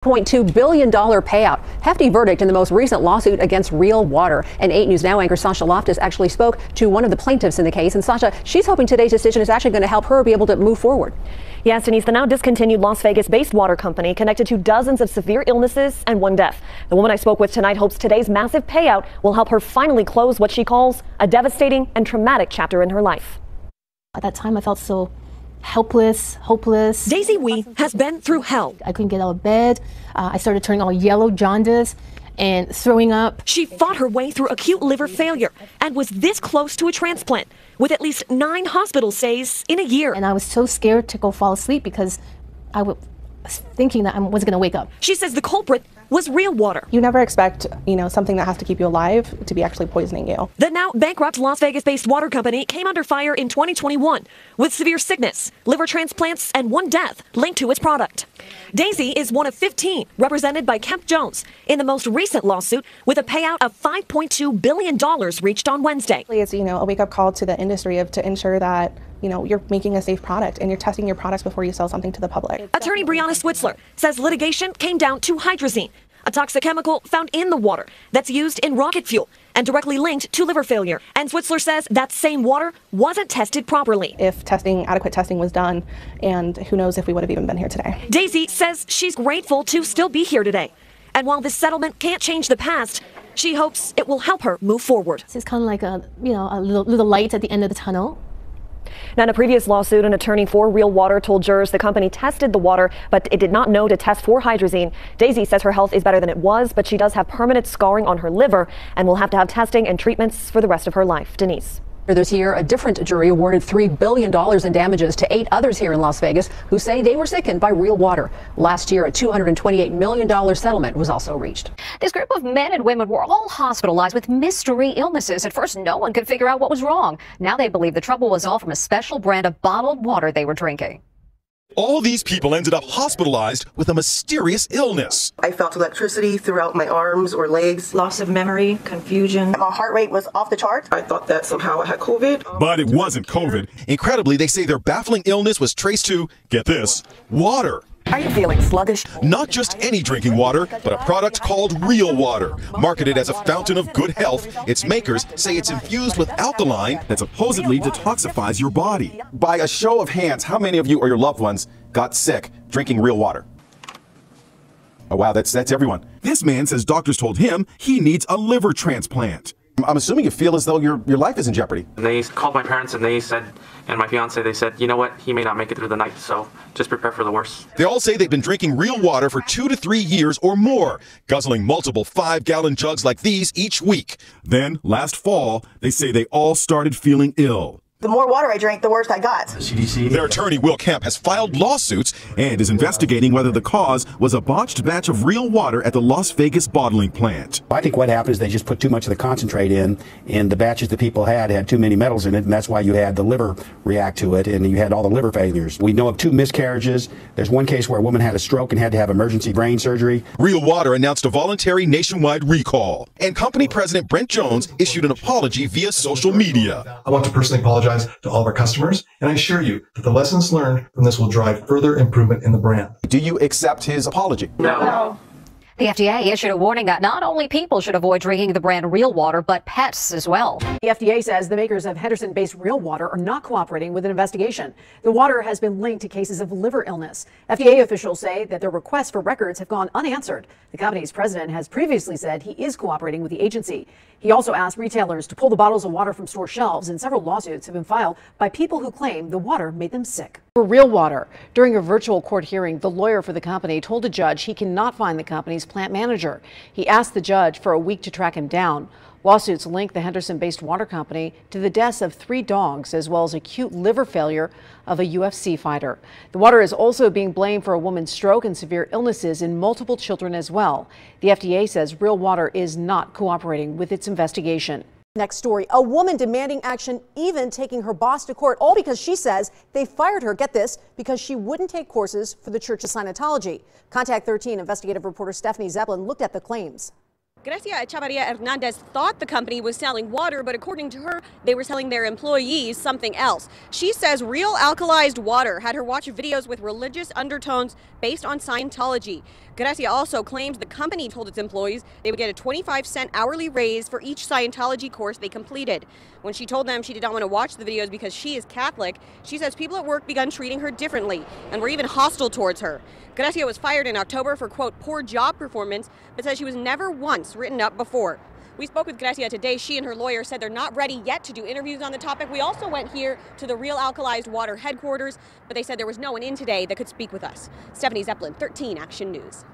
$0.2 billion payout. Hefty verdict in the most recent lawsuit against Real Water. And 8 News Now anchor Sasha Loftus actually spoke to one of the plaintiffs in the case. And Sasha, she's hoping today's decision is actually going to help her be able to move forward. Yes, Denise, the now discontinued Las Vegas-based water company connected to dozens of severe illnesses and one death. The woman I spoke with tonight hopes today's massive payout will help her finally close what she calls a devastating and traumatic chapter in her life. At that time, I felt so helpless, hopeless. Daisy Wee has been through hell. I couldn't get out of bed. I started turning all yellow, jaundice, and throwing up. She fought her way through acute liver failure and was this close to a transplant, with at least 9 hospital stays in a year. And I was so scared to go fall asleep because I was thinking that I wasn't going to wake up. She says the culprit was Real Water. You never expect, something that has to keep you alive to be actually poisoning you. The now bankrupt Las Vegas-based water company came under fire in 2021 with severe sickness, liver transplants, and 1 death linked to its product. Daisy is one of 15 represented by Kemp Jones in the most recent lawsuit with a payout of $5.2 billion reached on Wednesday. It's, a wake-up call to the industry to ensure that you're making a safe product and you're testing your products before you sell something to the public. Attorney Brianna Switzler says litigation came down to hydrazine, a toxic chemical found in the water that's used in rocket fuel and directly linked to liver failure. And Switzler says that same water wasn't tested properly. If adequate testing was done, and who knows if we would have even been here today. Daisy says she's grateful to still be here today. And while this settlement can't change the past, she hopes it will help her move forward. It's kind of like a little light at the end of the tunnel. Now, in a previous lawsuit, an attorney for Real Water told jurors the company tested the water, but it did not know to test for hydrazine. Daisy says her health is better than it was, but she does have permanent scarring on her liver and will have to have testing and treatments for the rest of her life. Denise. This year, a different jury awarded $3 billion in damages to 8 others here in Las Vegas who say they were sickened by Real Water. Last year, a $228 million settlement was also reached. This group of men and women were all hospitalized with mystery illnesses. At first, no one could figure out what was wrong. Now they believe the trouble was all from a special brand of bottled water they were drinking. All these people ended up hospitalized with a mysterious illness. I felt electricity throughout my arms or legs. Loss of memory, confusion. My heart rate was off the charts. I thought that somehow I had COVID. But it wasn't COVID. Incredibly, they say their baffling illness was traced to, get this, water. Are you feeling sluggish? Not just any drinking water, but a product called Real Water. Marketed as a fountain of good health, its makers say it's infused with alkaline that supposedly detoxifies your body. By a show of hands, how many of you or your loved ones got sick drinking Real Water? Oh, wow, that's everyone. This man says doctors told him he needs a liver transplant. I'm assuming you feel as though your life is in jeopardy. They called my parents and they said, and my fiance, they said, you know what, he may not make it through the night, so just prepare for the worst. They all say they've been drinking Real Water for 2 to 3 years or more, guzzling multiple 5-gallon jugs like these each week. Then, last fall, they say they all started feeling ill. The more water I drank, the worse I got. Their attorney, Will Kemp, has filed lawsuits and is investigating whether the cause was a botched batch of Real Water at the Las Vegas bottling plant. I think what happened is they just put too much of the concentrate in, and the batches that people had too many metals in it, and that's why you had the liver react to it, and you had all the liver failures. We know of 2 miscarriages. There's one case where a woman had a stroke and had to have emergency brain surgery. Real Water announced a voluntary nationwide recall, and company president Brent Jones issued an apology via social media. I want to personally apologize to all of our customers, and I assure you that the lessons learned from this will drive further improvement in the brand. Do you accept his apology? No. The FDA issued a warning that not only people should avoid drinking the brand Real Water, but pets as well. The FDA says the makers of Henderson-based Real Water are not cooperating with an investigation. The water has been linked to cases of liver illness. FDA officials say that their requests for records have gone unanswered. The company's president has previously said he is cooperating with the agency. He also asked retailers to pull the bottles of water from store shelves, and several lawsuits have been filed by people who claim the water made them sick. For Real Water, during a virtual court hearing, the lawyer for the company told a judge he cannot find the company's plant manager. He asked the judge for a week to track him down. Lawsuits link the Henderson-based water company to the deaths of 3 dogs, as well as acute liver failure of a UFC fighter. The water is also being blamed for a woman's stroke and severe illnesses in multiple children as well. The FDA says Real Water is not cooperating with its investigation. Next story, a woman demanding action, even taking her boss to court, all because she says they fired her, get this, because she wouldn't take courses for the Church of Scientology. Contact 13 investigative reporter Stephanie Zeppelin looked at the claims. Gracia Echavarria Hernandez thought the company was selling water, but according to her, they were selling their employees something else. She says Real Alkalized water had her watch videos with religious undertones based on Scientology. Gracia also claims the company told its employees they would get a 25-cent hourly raise for each Scientology course they completed. When she told them she did not want to watch the videos because she is Catholic, she says people at work began treating her differently and were even hostile towards her. Gracia was fired in October for, quote, poor job performance, but says she was never once written up before. We spoke with Gracia today. She and her lawyer said they're not ready yet to do interviews on the topic. We also went here to the Real Alkalized Water headquarters, but they said there was no one in today that could speak with us. Stephanie Zeppelin, 13 Action News.